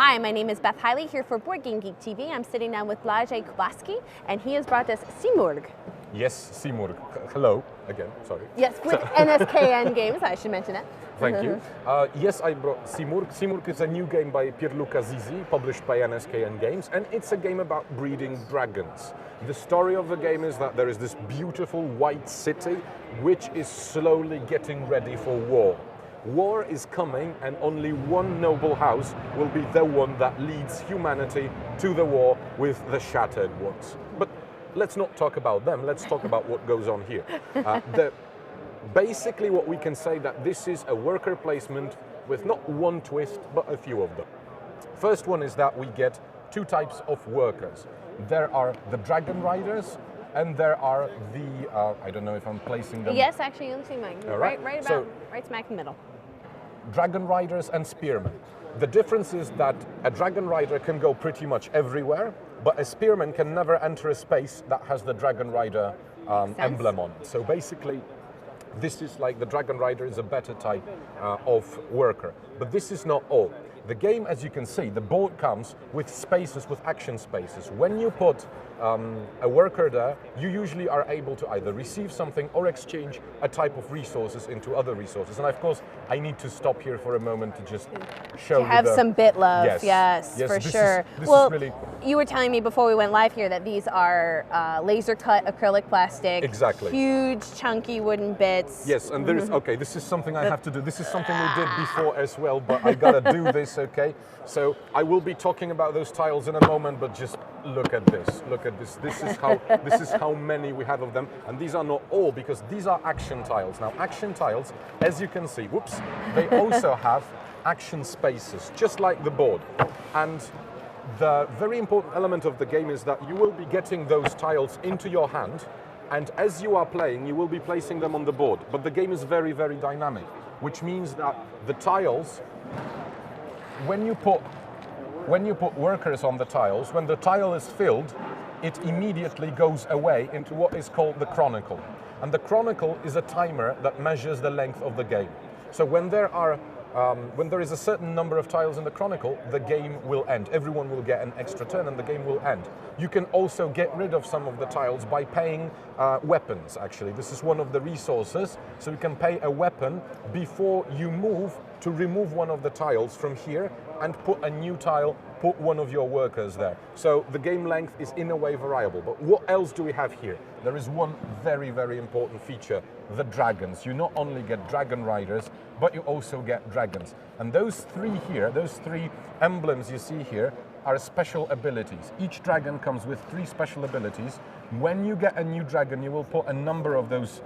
Hi, my name is Beth Hiley here for Board Game Geek TV. I'm sitting down with Blajej Kubaski, and he has brought us Simurgh. Yes, Simurgh. Hello again, sorry. Yes, with NSKN Games, I should mention that. Thank you. Yes, I brought Simurgh. Simurgh is a new game by Pierluca Zizi, published by NSKN Games, and it's a game about breeding dragons. The story of the game is that there is this beautiful white city which is slowly getting ready for war. War is coming, and only one noble house will be the one that leads humanity to the war with the shattered ones. But let's not talk about them, let's talk about what goes on here. Basically what we can say that this is a worker placement with not one twist, but a few of them. First one is that we get two types of workers. There are the dragon riders, and there are the, I don't know if I'm placing them. Yes, actually, you'll see mine. Right smack in the middle. Dragon riders and spearmen. The difference is that a dragon rider can go pretty much everywhere, but a spearman can never enter a space that has the dragon rider emblem on it. So basically, this is like the dragon rider is a better type of worker. But this is not all. The game, as you can see, the board comes with spaces, with action spaces. When you put a worker there, you usually are able to either receive something or exchange a type of resources into other resources. And of course, I need to stop here for a moment to just show you have some bit love, yes for sure. Well, you were telling me before we went live here that these are laser cut acrylic plastic. Exactly. Huge, chunky wooden bits. Yes, and there is, okay, this is something I have to do. This is something we did before as well, but I gotta do this, okay? So I will be talking about those tiles in a moment, but just look at this. Look at this. This is how many we have of them, and these are not all because these are action tiles. Now, action tiles, as you can see, whoops, they also have action spaces, just like the board. And the very important element of the game is that you will be getting those tiles into your hand, and as you are playing, you will be placing them on the board. But the game is very, very dynamic, which means that the tiles, when you put workers on the tiles, when the tile is filled, it immediately goes away into what is called the chronicle. And the chronicle is a timer that measures the length of the game. So when there is a certain number of tiles in the chronicle, the game will end. Everyone will get an extra turn and the game will end. You can also get rid of some of the tiles by paying weapons, actually. This is one of the resources. So you can pay a weapon before you move to remove one of the tiles from here and put a new tile, put one of your workers there. So the game length is in a way variable. But what else do we have here? There is one very, very important feature, the dragons. You not only get dragon riders, but you also get dragons. And those three here, those three emblems you see here, are special abilities. Each dragon comes with 3 special abilities. When you get a new dragon, you will put a number of those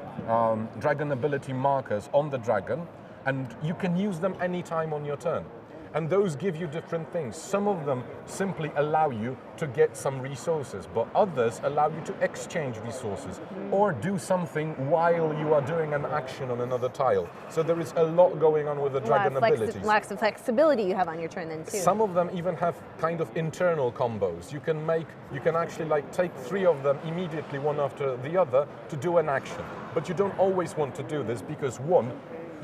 dragon ability markers on the dragon, and you can use them anytime on your turn. And those give you different things. Some of them simply allow you to get some resources, but others allow you to exchange resources or do something while you are doing an action on another tile. So there is a lot going on with the dragon abilities. Lots of flexibility you have on your turn then too. Some of them even have kind of internal combos. You can actually like take 3 of them immediately, one after the other, to do an action. But you don't always want to do this because one,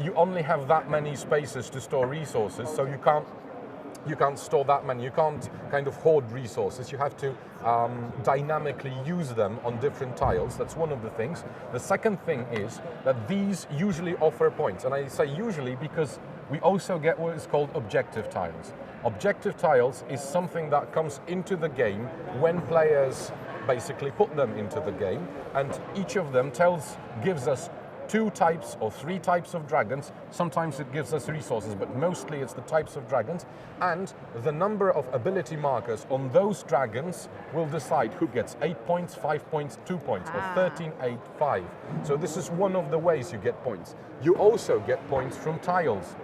you only have that many spaces to store resources, so you can't store that many. You can't kind of hoard resources. You have to dynamically use them on different tiles. That's one of the things. The second thing is that these usually offer points, and I say usually because we also get what is called objective tiles. Objective tiles is something that comes into the game when players basically put them into the game, and each of them gives us 2 types or 3 types of dragons. Sometimes it gives us resources, but mostly it's the types of dragons. And the number of ability markers on those dragons will decide who gets 8 points, 5 points, 2 points, or 13, 8, 5. So this is one of the ways you get points. You also get points from tiles.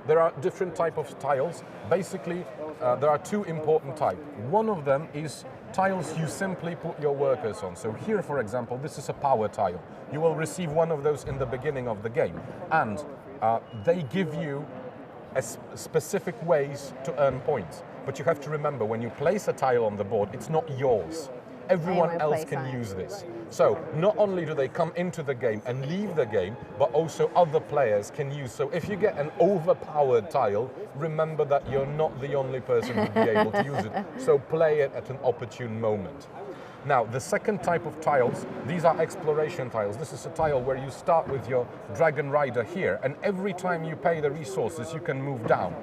There are different types of tiles. Basically, there are 2 important types. One of them is tiles you simply put your workers on. So here, for example, this is a power tile. You will receive one of those in the beginning of the game. And they give you specific ways to earn points. But you have to remember, when you place a tile on the board, it's not yours. everyone else can use this. So not only do they come into the game and leave the game, but also other players can use. So if you get an overpowered tile, remember that you're not the only person who'd be able to use it. So play it at an opportune moment. Now, the second type of tiles, these are exploration tiles. This is a tile where you start with your dragon rider here, and every time you pay the resources, you can move down.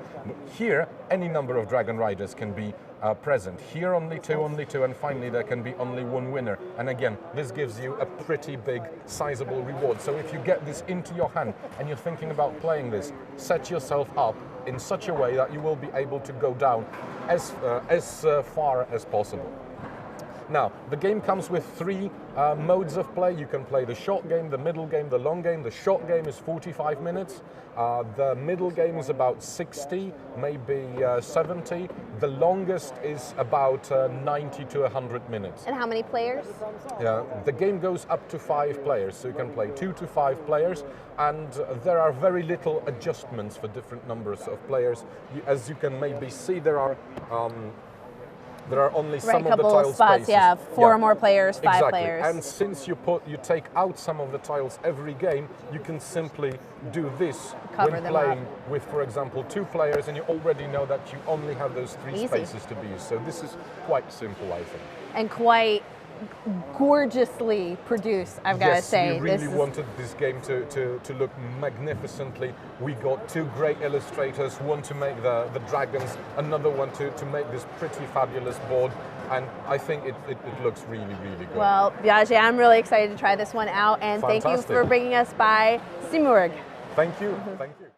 Here, any number of dragon riders can be present. Here, only two, and finally there can be only one winner. And again, this gives you a pretty big, sizable reward. So if you get this into your hand and you're thinking about playing this, set yourself up in such a way that you will be able to go down as far as possible. Now, the game comes with three modes of play. You can play the short game, the middle game, the long game. The short game is 45 minutes. The middle game is about 60, maybe 70. The longest is about 90 to 100 minutes. And how many players? Yeah, the game goes up to 5 players, so you can play 2 to 5 players, and there are very little adjustments for different numbers of players. As you can maybe see, there are only some of the tile spots, spaces. yeah, 4 or more players, 5 exactly. players. And since you take out some of the tiles every game, you can simply do this when playing with, for example, 2 players, and you already know that you only have those 3 spaces to be used. So this is quite simple, I think. And quite gorgeously produced, I've got to say. Yes, we really wanted this game to look magnificently. We got 2 great illustrators, one to make the dragons, another one to make this pretty fabulous board, and I think it looks really, really good. Well, Viaje, I'm really excited to try this one out, and Fantastic. Thank you for bringing us by Simurgh. Thank you. Thank you.